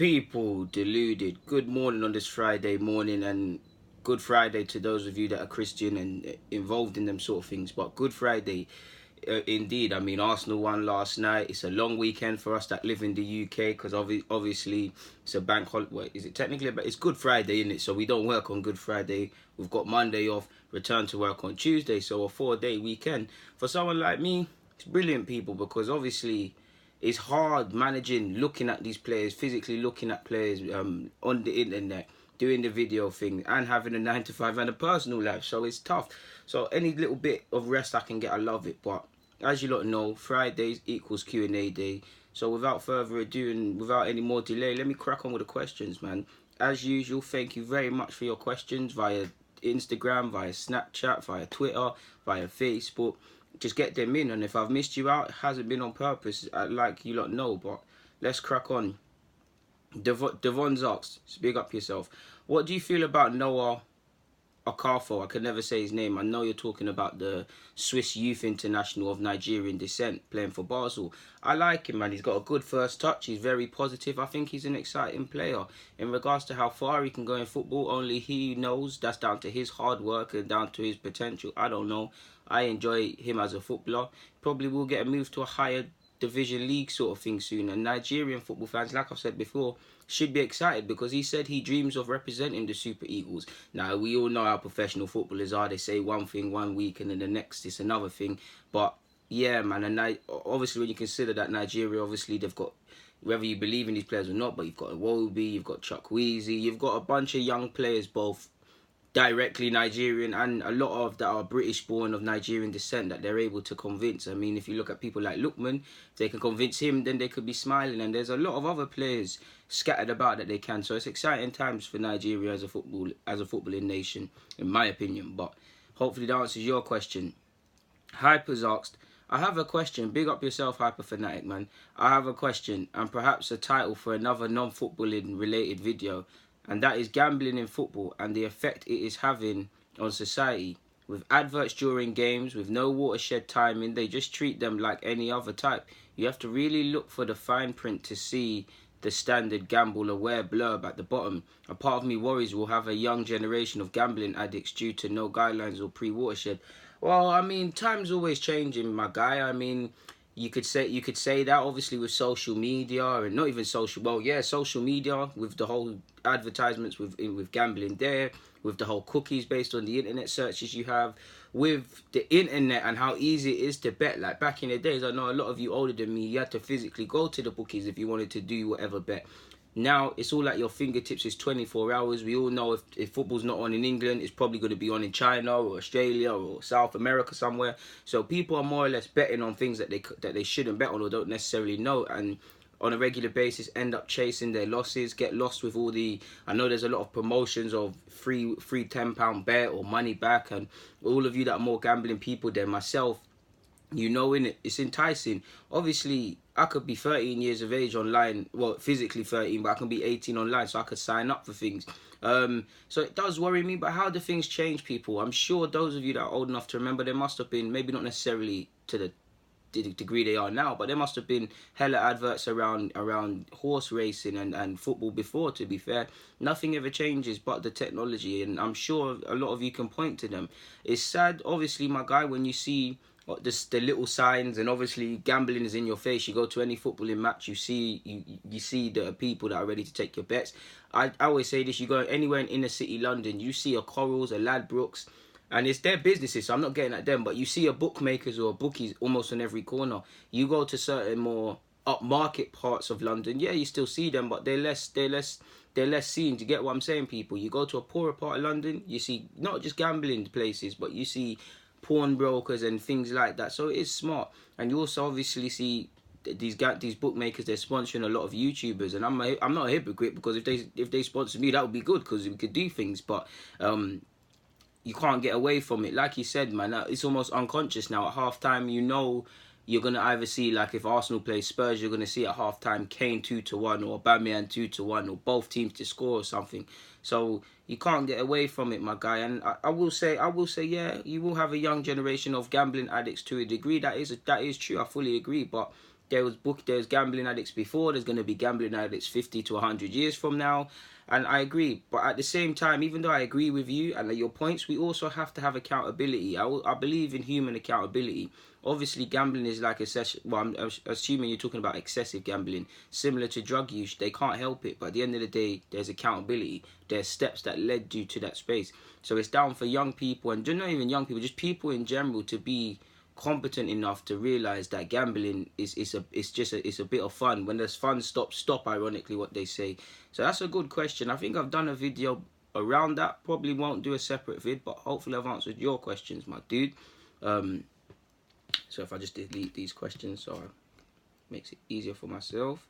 People, deluded. Good morning on this Friday morning, and good Friday to those of you that are Christian and involved in them sort of things. But good Friday, indeed. I mean, Arsenal won last night. It's a long weekend for us that live in the UK because obviously it's a bank holiday. Well, is it technically? But it's Good Friday, isn't it? So we don't work on Good Friday. We've got Monday off, return to work on Tuesday. So a 4-day weekend. For someone like me, it's brilliant, people, because obviously it's hard managing, looking at these players, physically looking at players on the internet, doing the video thing, and having a 9 to 5 and a personal life. So it's tough. So any little bit of rest I can get, I love it. But as you lot know, Fridays equals Q&A day. So without further ado and without any more delay, let me crack on with the questions, man. As usual, thank you very much for your questions via Instagram, via Snapchat, via Twitter, via Facebook. Just get them in, and if I've missed you out, it hasn't been on purpose, like you lot know. But let's crack on. Devon's asked, speak up yourself. What do you feel about Nwankwo Okocha? I can never say his name. I know you're talking about the Swiss youth international of Nigerian descent playing for Basel. I like him, man. He's got a good first touch. He's very positive. I think he's an exciting player. In regards to how far he can go in football, only he knows. That's down to his hard work and down to his potential. I don't know. I enjoy him as a footballer. Probably will get a move to a higher division league sort of thing soon. And Nigerian football fans, like I've said before, should be excited because he said he dreams of representing the Super Eagles. Now, we all know how professional footballers are. They say one thing one week and then the next it's another thing. But yeah, man, and obviously when you consider that Nigeria, obviously they've got, whether you believe in these players or not, but you've got Iwobi, you've got Chukwueze, you've got a bunch of young players, both directly Nigerian and a lot of that are British born of Nigerian descent that they're able to convince. I mean, if you look at people like Lookman, if they can convince him, then they could be smiling. And there's a lot of other players scattered about that they can. So it's exciting times for Nigeria as a footballing nation, in my opinion. But hopefully that answers your question. Hyper's asked, I have a question. Big up yourself, Hyper Fanatic, man. I have a question and perhaps a title for another non-footballing related video. And that is gambling in football and the effect it is having on society. With adverts during games, with no watershed timing, they just treat them like any other type. You have to really look for the fine print to see the standard gamble aware blurb at the bottom. A part of me worries we'll have a young generation of gambling addicts due to no guidelines or pre-watershed. Well, I mean, time's always changing, my guy. I mean, you could say that obviously with social media, and not even social, well, yeah, social media with the whole advertisements with gambling there, with the whole cookies based on the internet searches you have, with the internet and how easy it is to bet. Like back in the days, I know a lot of you older than me, you had to physically go to the bookies if you wanted to do whatever bet. Now it's all at your fingertips. It's 24 hours. We all know if football's not on in England, it's probably going to be on in China or Australia or South America somewhere. So people are more or less betting on things that they shouldn't bet on or don't necessarily know, and on a regular basis end up chasing their losses, get lost with all the, I know there's a lot of promotions of free £10 bet or money back, and all of you that are more gambling people than myself, you know, in it, it's enticing. Obviously, I could be 13 years of age online, well, physically 13, but I can be 18 online, so I could sign up for things. So it does worry me, but how do things change, people? I'm sure those of you that are old enough to remember, there must have been, maybe not necessarily to the degree they are now, but there must have been hella adverts around horse racing and football before. To be fair, nothing ever changes but the technology, and I'm sure a lot of you can point to them. It's sad, obviously, my guy, when you see the little signs, and obviously gambling is in your face. You go to any footballing match, you see the people that are ready to take your bets. I always say this: you go anywhere in inner city London, you see a Corals, a Ladbrokes, and it's their businesses, so I'm not getting at them, but you see a bookmakers or a bookies almost on every corner. You go to certain more upmarket parts of London, yeah, you still see them, but they're less seen. Do you get what I'm saying, people? You go to a poorer part of London, you see not just gambling places, but you see pawnbrokers and things like that. So it is smart. And you also obviously see these bookmakers, they're sponsoring a lot of YouTubers, and I'm not a hypocrite, because if they sponsor me, that would be good, because we could do things. But you can't get away from it. Like you said, man, it's almost unconscious now. At halftime, you know, you're gonna either see, like if Arsenal play Spurs, you're gonna see at halftime Kane 2-1 or Aubameyang 2-1 or both teams to score or something. So you can't get away from it, my guy. And I will say, yeah, you will have a young generation of gambling addicts to a degree. That is true. I fully agree. But There's gambling addicts before. There's going to be gambling addicts 50 to 100 years from now. And I agree. But at the same time, even though I agree with you and your points, we also have to have accountability. I believe in human accountability. Obviously, gambling is like I'm assuming you're talking about excessive gambling, similar to drug use. They can't help it, but at the end of the day, there's accountability. There's steps that led you to that space. So it's down for young people, and not even young people, just people in general, to be competent enough to realize that gambling is a bit of fun. When there's fun, stop. Ironically, what they say. So that's a good question. I think I've done a video around that. Probably won't do a separate vid, but hopefully I've answered your questions, my dude. So if I just delete these questions, so it makes it easier for myself.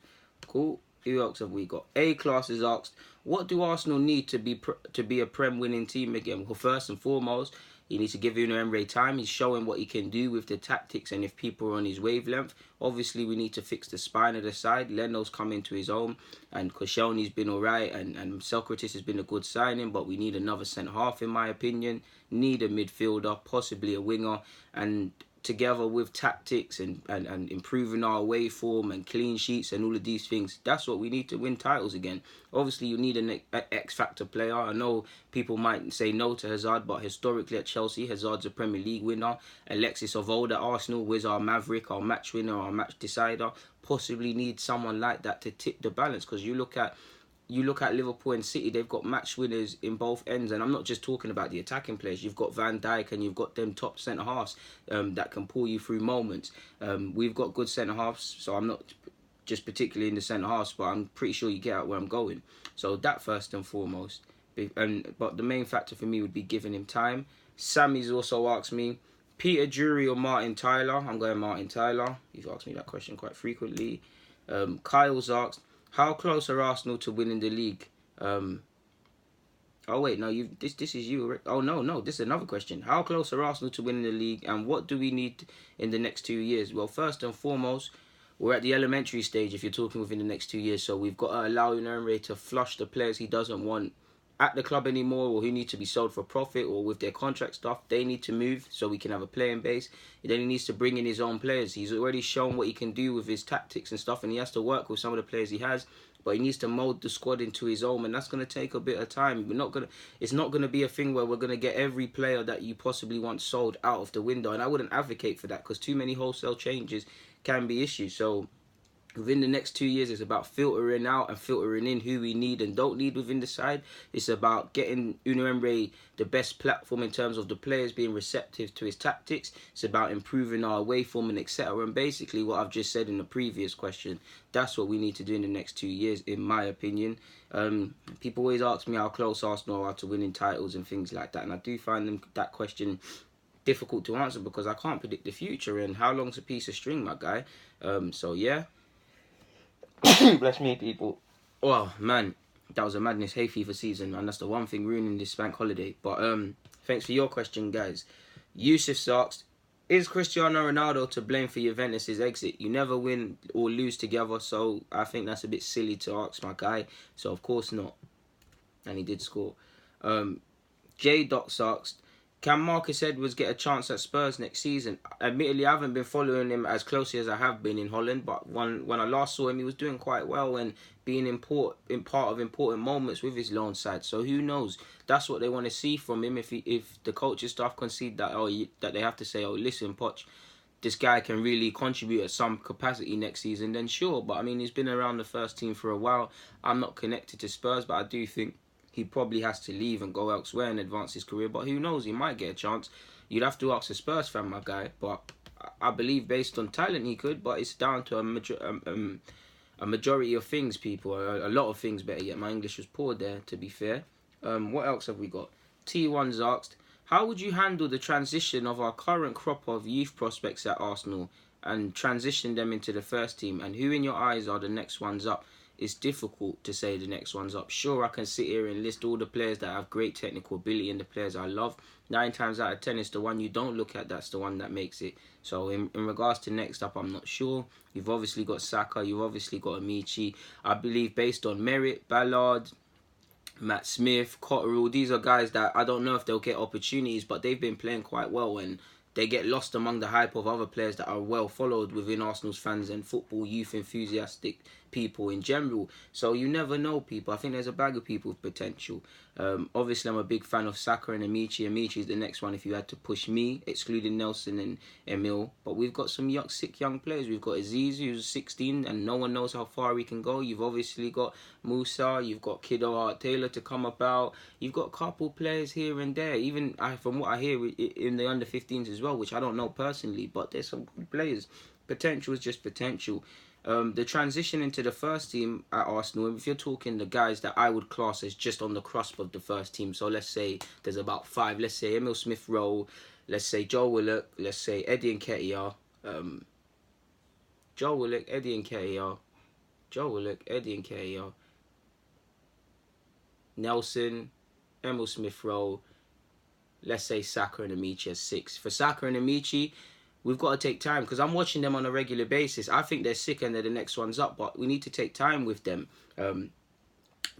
Cool. Who else have we got? A Class has asked, what do Arsenal need to be a Prem winning team again? Well, first and foremost, he needs to give Unai Emery time. He's showing what he can do with the tactics and if people are on his wavelength. Obviously, we need to fix the spine of the side. Leno's come into his own, and Koscielny's been all right, and Socrates has been a good signing, but we need another centre-half, in my opinion. Need a midfielder, possibly a winger, and together with tactics and improving our away form and clean sheets and all of these things, that's what we need to win titles again. Obviously, you need an X-factor player. I know people might say no to Hazard, but historically at Chelsea, Hazard's a Premier League winner. Alexis of old at Arsenal was our maverick, our match winner, our match decider. Possibly need someone like that to tip the balance, because you look at Liverpool and City, they've got match winners in both ends. And I'm not just talking about the attacking players. You've got Van Dijk and you've got them top centre-halves that can pull you through moments. We've got good centre-halves, so I'm not just particularly in the centre-halves, but I'm pretty sure you get out where I'm going. So that first and foremost. But the main factor for me would be giving him time. Sammy's also asked me, Peter Drury or Martin Tyler? I'm going Martin Tyler. You've asked me that question quite frequently. Kyle's asked, how close are Arsenal to winning the league? Oh wait, no, this is you. Oh no, this is another question. How close are Arsenal to winning the league, and what do we need in the next 2 years? Well, first and foremost, we're at the elementary stage if you're talking within the next 2 years. So we've got to allow Unai Emery to flush the players he doesn't want at the club anymore, or who need to be sold for profit, or with their contract stuff, they need to move so we can have a playing base. Then he needs to bring in his own players. He's already shown what he can do with his tactics and stuff, and he has to work with some of the players he has, but he needs to mould the squad into his own, and that's going to take a bit of time. It's not going to be a thing where we're going to get every player that you possibly want sold out of the window, and I wouldn't advocate for that, because too many wholesale changes can be issues. So within the next 2 years, it's about filtering out and filtering in who we need and don't need within the side. It's about getting Unai Emery the best platform in terms of the players being receptive to his tactics. It's about improving our away form and etc. And basically what I've just said in the previous question, that's what we need to do in the next 2 years, in my opinion. People always ask me how close Arsenal are to winning titles and things like that, and I do find that question difficult to answer, because I can't predict the future, and how long's a piece of string, my guy? So yeah. Bless me, people. Oh man, that was a madness hay fever season, man. That's the one thing ruining this bank holiday. But thanks for your question, guys. Yusuf asked, is Cristiano Ronaldo to blame for Juventus' exit? You never win or lose together, so I think that's a bit silly to ask, my guy. So of course not. And he did score. J. Docs asked, can Marcus Edwards get a chance at Spurs next season? Admittedly, I haven't been following him as closely as I have been in Holland, but when I last saw him, he was doing quite well and being in part of important moments with his loan side. So who knows? That's what they want to see from him. If the coaching staff concede that that they have to say, oh listen, Poch, this guy can really contribute at some capacity next season, then sure. But I mean, he's been around the first team for a while. I'm not connected to Spurs, but I do think he probably has to leave and go elsewhere and advance his career. But who knows? He might get a chance. You'd have to ask a Spurs fan, my guy. But I believe based on talent he could. But it's down to a majority of things, people. A lot of things, better yet. My English was poor there, to be fair. What else have we got? T1's asked, how would you handle the transition of our current crop of youth prospects at Arsenal and transition them into the first team? And who in your eyes are the next ones up? It's difficult to say the next one's up. Sure, I can sit here and list all the players that have great technical ability and the players I love. 9 times out of 10, it's the one you don't look at that's the one that makes it. So in regards to next up, I'm not sure. You've obviously got Saka. You've obviously got Amici. I believe based on merit, Ballard, Matt Smith, Cotterill, these are guys that I don't know if they'll get opportunities, but they've been playing quite well, and they get lost among the hype of other players that are well followed within Arsenal's fans and football youth enthusiastic people in general. So you never know, people. I think there's a bag of people with potential. Obviously, I'm a big fan of Saka and Amici. Amici is the next one if you had to push me, excluding Nelson and Emil. But we've got some sick young players. We've got Aziz, who's 16, and no one knows how far he can go. You've obviously got Musa. You've got Kiddo Art Taylor to come about. You've got a couple players here and there. Even from what I hear in the under-15s as well, which I don't know personally, but there's some good players. Potential is just potential. The transition into the first team at Arsenal, if you're talking the guys that I would class as just on the cusp of the first team, so let's say there's about 5, let's say Emil Smith-Rowe, let's say Joe Willock, let's say Eddie Nketiah, Joe Willock, Eddie Nketiah, Joe Willock, Eddie Nketiah, Nelson, Emil Smith-Rowe, let's say Saka and Amici as 6. For Saka and Amici, we've got to take time because I'm watching them on a regular basis. I think they're sick and they're the next ones up, but we need to take time with them.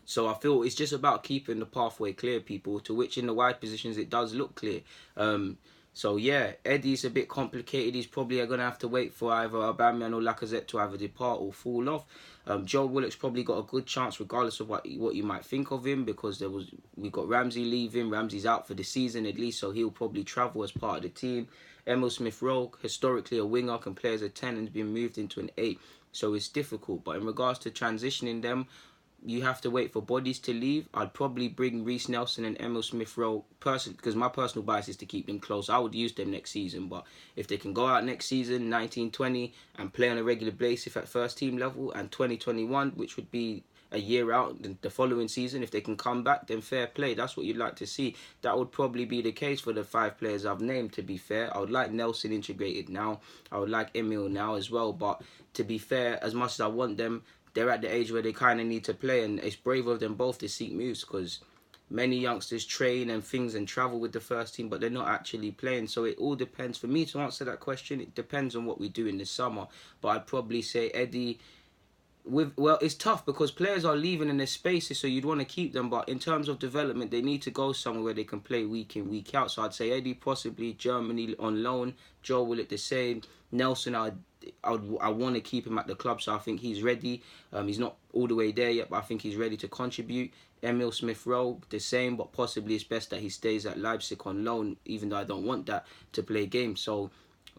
So I feel it's just about keeping the pathway clear, people, to which in the wide positions it does look clear. So yeah, Eddie's a bit complicated. He's probably going to have to wait for either Aubameyang or Lacazette to either depart or fall off. Joe Willock's probably got a good chance regardless of what you might think of him, because we got Ramsey leaving. Ramsey's out for the season at least, so he'll probably travel as part of the team. Emil Smith-Rowe, historically a winger, can play as a 10 and has been moved into an 8, so it's difficult. But in regards to transitioning them, you have to wait for bodies to leave. I'd probably bring Reece Nelson and Emil Smith-Rowe because my personal bias is to keep them close. I would use them next season, but if they can go out next season, 19-20, and play on a regular basis at first team level, and 2021, which would be a year out, the following season, if they can come back, then fair play. That's what you'd like to see. That would probably be the case for the 5 players I've named, to be fair. I would like Nelson integrated now. I would like Emil now as well. But to be fair, as much as I want them, they're at the age where they kind of need to play, and it's brave of them both to seek moves, because many youngsters train and things and travel with the first team, but they're not actually playing. So it all depends. For me to answer that question, it depends on what we do in the summer. But I'd probably say Eddie... Well, it's tough because players are leaving in their spaces, so you'd want to keep them. But in terms of development, they need to go somewhere where they can play week in, week out. So I'd say Eddie possibly Germany on loan. Joe Willock the same. Nelson, I want to keep him at the club, so I think he's ready. He's not all the way there yet, but I think he's ready to contribute. Emil Smith-Rowe the same, but possibly it's best that he stays at Leipzig on loan, even though I don't want that to play games. So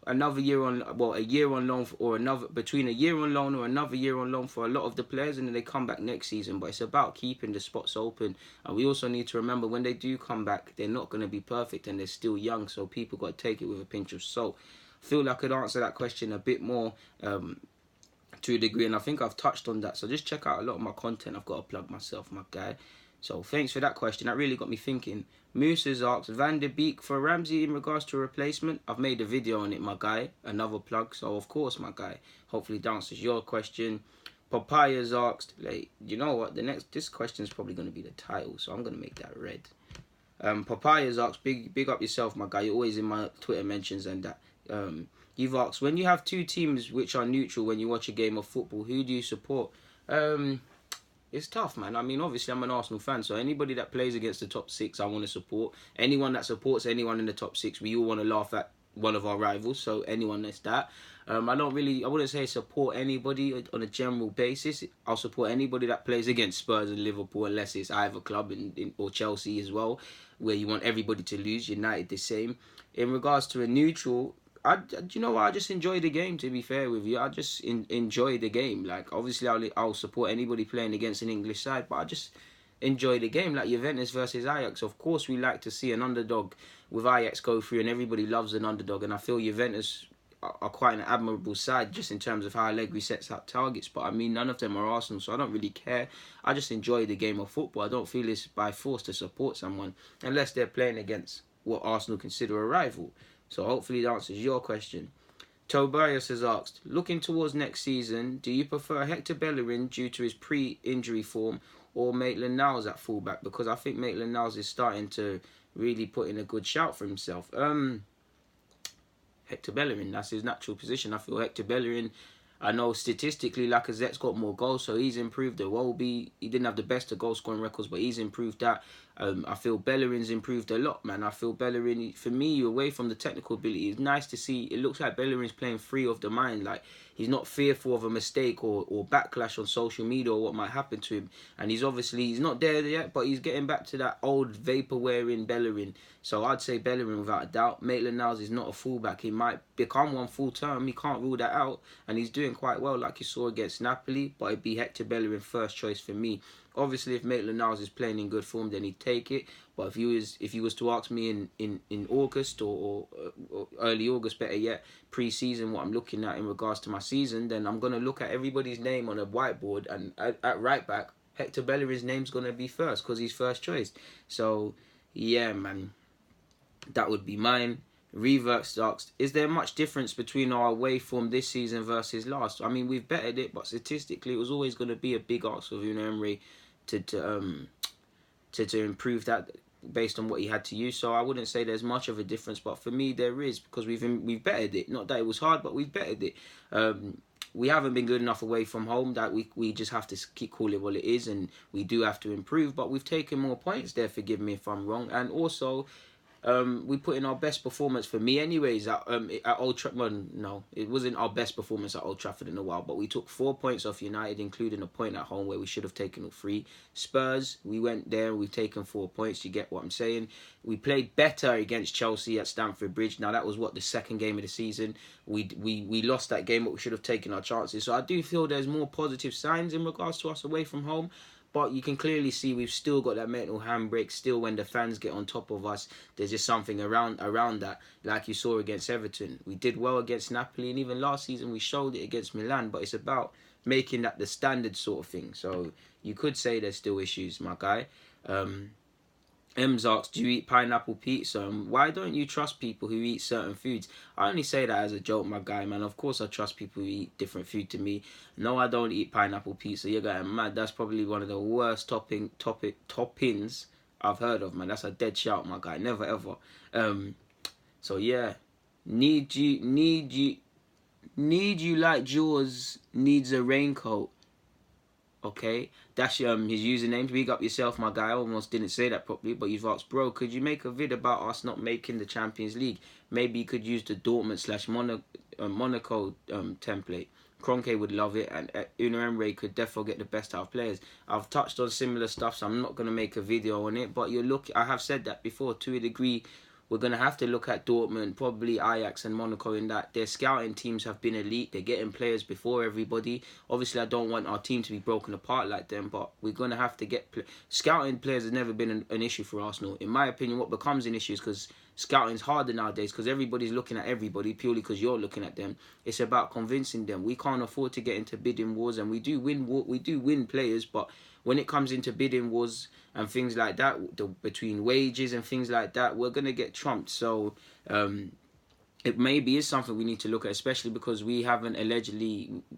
another year on, well, a year on loan, or another, between a year on loan or another year on loan for a lot of the players, and then they come back next season. But it's about keeping the spots open, and we also need to remember when they do come back, they're not going to be perfect and they're still young, so people got to take it with a pinch of salt. I feel like I could answer that question a bit more to a degree, and I think I've touched on that. So just check out a lot of my content. I've got to plug myself, my guy. So thanks for that question. That really got me thinking. Moose has asked, Van de Beek for Ramsey in regards to a replacement. I've made a video on it, my guy. Another plug. So of course, my guy. Hopefully that answers your question. Papaya's asked, like, you know what? This question is probably going to be the title, so I'm going to make that red. Papaya's asked, big up yourself, my guy. You're always in my Twitter mentions and that. You've asked, when you have 2 teams which are neutral when you watch a game of football, who do you support? It's tough, man. I mean, obviously, I'm an Arsenal fan, so anybody that plays against the top 6, I want to support. Anyone that supports anyone in the top 6, we all want to laugh at one of our rivals, so anyone that's that. I wouldn't say support anybody on a general basis. I'll support anybody that plays against Spurs and Liverpool, unless it's either club or Chelsea as well, where you want everybody to lose. United the same. In regards to a neutral, you know what? I just enjoy the game, to be fair with you. I just enjoy the game. Like, obviously, I'll support anybody playing against an English side, but I just enjoy the game. Like Juventus versus Ajax. Of course, we like to see an underdog with Ajax go through, and everybody loves an underdog. And I feel Juventus are quite an admirable side just in terms of how Allegri sets out targets. But, I mean, none of them are Arsenal, so I don't really care. I just enjoy the game of football. I don't feel it's by force to support someone unless they're playing against what Arsenal consider a rival. So hopefully that answers your question. Tobias has asked, looking towards next season, do you prefer Hector Bellerin due to his pre-injury form or Maitland-Niles at fullback? Because I think Maitland-Niles is starting to really put in a good shout for himself. Hector Bellerin, that's his natural position. I feel Hector Bellerin, I know statistically Lacazette's got more goals, so he's improved. He didn't have the best of goal scoring records, but he's improved that. I feel Bellerin's improved a lot, man. I feel Bellerin, for me, away from the technical ability, it's nice to see. It looks like Bellerin's playing free of the mind. Like, he's not fearful of a mistake or backlash on social media or what might happen to him. And he's not there yet, but he's getting back to that old vapor-wearing Bellerin. So I'd say Bellerin without a doubt. Maitland-Niles is not a fullback. He might become one full term. He can't rule that out. And he's doing quite well, like you saw against Napoli. But it'd be Hector Bellerin first choice for me. Obviously, if Maitland-Niles is playing in good form, then he'd take it. But if he was to ask me in August or early August, better yet, pre-season, what I'm looking at in regards to my season, then I'm going to look at everybody's name on a whiteboard. And at right back, Hector Bellerin's name's going to be first because he's first choice. So, yeah, man. That would be mine. Reverse asks, is there much difference between our away form this season versus last? I mean, we've bettered it, but statistically, it was always going to be a big ask of Unai Emery to improve that based on what he had to use. So I wouldn't say there's much of a difference, but for me there is, because we've bettered it. Not that it was hard, but we've bettered it. We haven't been good enough away from home. That we just have to keep calling it what it is, and we do have to improve. But we've taken more points there. Forgive me if I'm wrong, and also. We put in our best performance for me anyways at Old Trafford. Well, no, it wasn't our best performance at Old Trafford in a while, but we took 4 points off United, including a point at home where we should have taken all 3. Spurs, we went there and we've taken 4 points. You get what I'm saying? We played better against Chelsea at Stamford Bridge. Now that was the second game of the season. We lost that game, but we should have taken our chances. So I do feel there's more positive signs in regards to us away from home. But you can clearly see we've still got that mental handbrake. Still, when the fans get on top of us, there's just something around that. Like you saw against Everton. We did well against Napoli, and even last season we showed it against Milan. But it's about making that the standard sort of thing. So you could say there's still issues, my guy. Ems asks, do you eat pineapple pizza? Why don't you trust people who eat certain foods? I only say that as a joke, my guy, man. Of course I trust people who eat different food to me. No, I don't eat pineapple pizza. You're going mad. That's probably one of the worst toppings I've heard of, man. That's a dead shout, my guy. Never ever. So yeah. Need you like Jaws needs a raincoat. Okay, that's his username. Big up yourself, my guy. I almost didn't say that properly, but you've asked, bro, could you make a vid about us not making the Champions League? Maybe you could use the Dortmund/Monaco template. Kroenke would love it, and Unai Emery could definitely get the best out of players. I've touched on similar stuff, so I'm not going to make a video on it, but I have said that before, to a degree. We're going to have to look at Dortmund, probably Ajax and Monaco in that. Their scouting teams have been elite. They're getting players before everybody. Obviously, I don't want our team to be broken apart like them, but we're going to have to get... Scouting players has never been an issue for Arsenal. In my opinion, what becomes an issue is because scouting's harder nowadays because everybody's looking at everybody purely because you're looking at them. It's about convincing them. We can't afford to get into bidding wars, and we do win players, but when it comes into bidding wars and things like that, between wages and things like that, we're going to get trumped. So it maybe is something we need to look at, especially because we haven't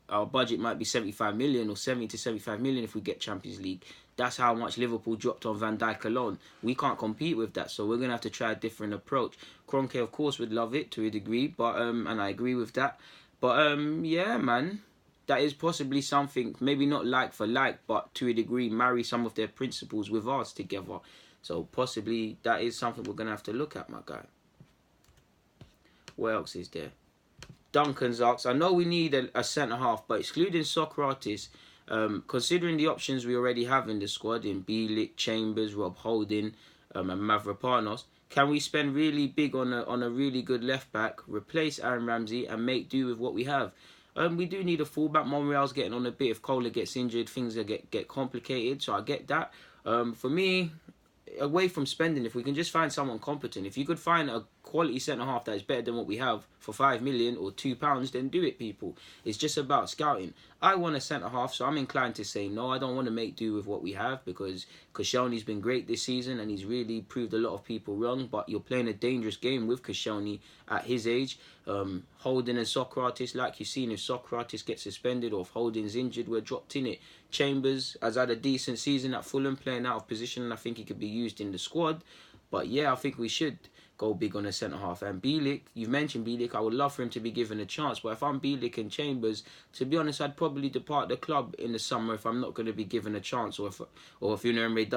our budget might be 75 million or 70 to 75 million if we get Champions League. That's how much Liverpool dropped on Van Dijk alone. We can't compete with that, so we're going to have to try a different approach. Kroenke, of course, would love it to a degree, but and I agree with that. But yeah, man. That is possibly something, maybe not like for like, but to a degree, marry some of their principles with ours together. So possibly that is something we're going to have to look at, my guy. What else is there? Duncan's asks, I know we need a centre-half, but excluding Socrates, considering the options we already have in the squad, in Bielik, Chambers, Rob Holding, and Mavropanos, can we spend really big on a really good left-back, replace Aaron Ramsey, and make do with what we have? We do need a fullback. Monreal's getting on a bit. If Kohler gets injured, things get complicated. So I get that. For me, away from spending, if we can just find someone competent, if you could find a quality centre-half that is better than what we have for £5 million or £2, then do it, people. It's just about scouting. I want a centre-half, so I'm inclined to say no. I don't want to make do with what we have because Koscielny's been great this season and he's really proved a lot of people wrong, but you're playing a dangerous game with Koscielny at his age. Holding and Socrates, like you've seen, if Socrates gets suspended or if Holding's injured, we're dropped in it. Chambers has had a decent season at Fulham, playing out of position, and I think he could be used in the squad. But yeah, I think we should go big on a centre-half. And Bielik, you've mentioned Bielik, I would love for him to be given a chance. But if I'm Bielik and Chambers, to be honest, I'd probably depart the club in the summer if I'm not going to be given a chance. Or if Unai Emery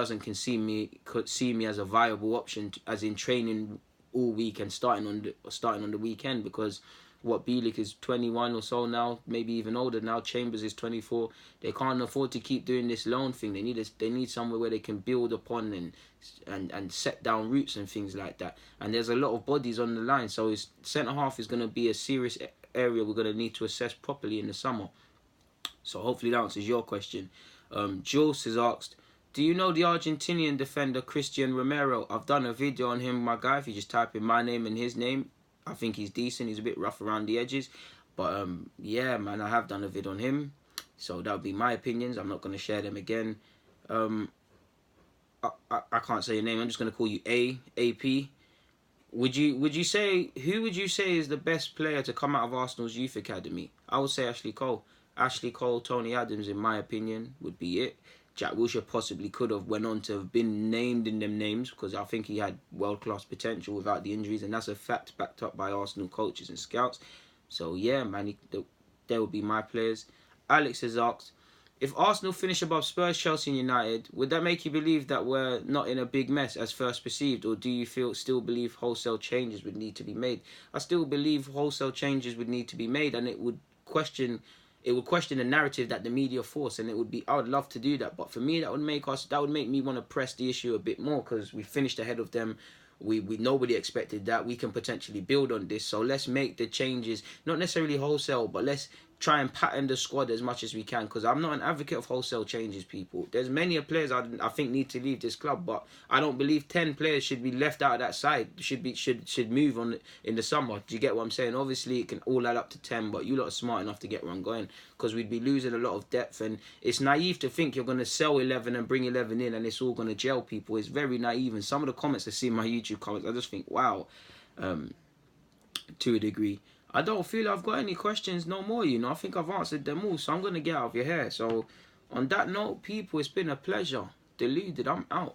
could see me as a viable option, as in training all week and starting on the weekend. Because Bielik is 21 or so now, maybe even older now. Chambers is 24. They can't afford to keep doing this loan thing. They need somewhere where they can build upon and set down roots and things like that. And there's a lot of bodies on the line, so his centre half is going to be a serious area we're going to need to assess properly in the summer. So hopefully that answers your question. Jules has asked, do you know the Argentinian defender Christian Romero? I've done a video on him, my guy. If you just type in my name and his name, I think he's decent. He's a bit rough around the edges. But yeah, man, I have done a vid on him. So that would be my opinions. I'm not going to share them again. I can't say your name. I'm just going to call you AP. Who would you say is the best player to come out of Arsenal's youth academy? I would say Ashley Cole. Ashley Cole, Tony Adams, in my opinion, would be it. Jack Wilshere possibly could have went on to have been named in them names because I think he had world-class potential without the injuries, and that's a fact backed up by Arsenal coaches and scouts. So yeah, man, they would be my players. Alex has asked, if Arsenal finish above Spurs, Chelsea and United, would that make you believe that we're not in a big mess as first perceived, or do you still believe wholesale changes would need to be made? I still believe wholesale changes would need to be made, and it would question the narrative that the media force, and I would love to do that. But for me, that would make me want to press the issue a bit more because we finished ahead of them. Nobody expected that. We can potentially build on this. So let's make the changes, not necessarily wholesale, but let's try and pattern the squad as much as we can, because I'm not an advocate of wholesale changes, people. There's many players I think need to leave this club, but I don't believe 10 players should be left out of that side. Should move on in the summer. Do you get what I'm saying? Obviously, it can all add up to 10, but you lot are smart enough to get one going, because we'd be losing a lot of depth, and it's naive to think you're going to sell 11 and bring 11 in and it's all going to gel, people. It's very naive, and some of the comments I see in my YouTube comments, I just think, wow, to a degree. I don't feel I've got any questions no more, I think I've answered them all, so I'm going to get out of your hair. So, on that note, people, it's been a pleasure. Deluded, I'm out.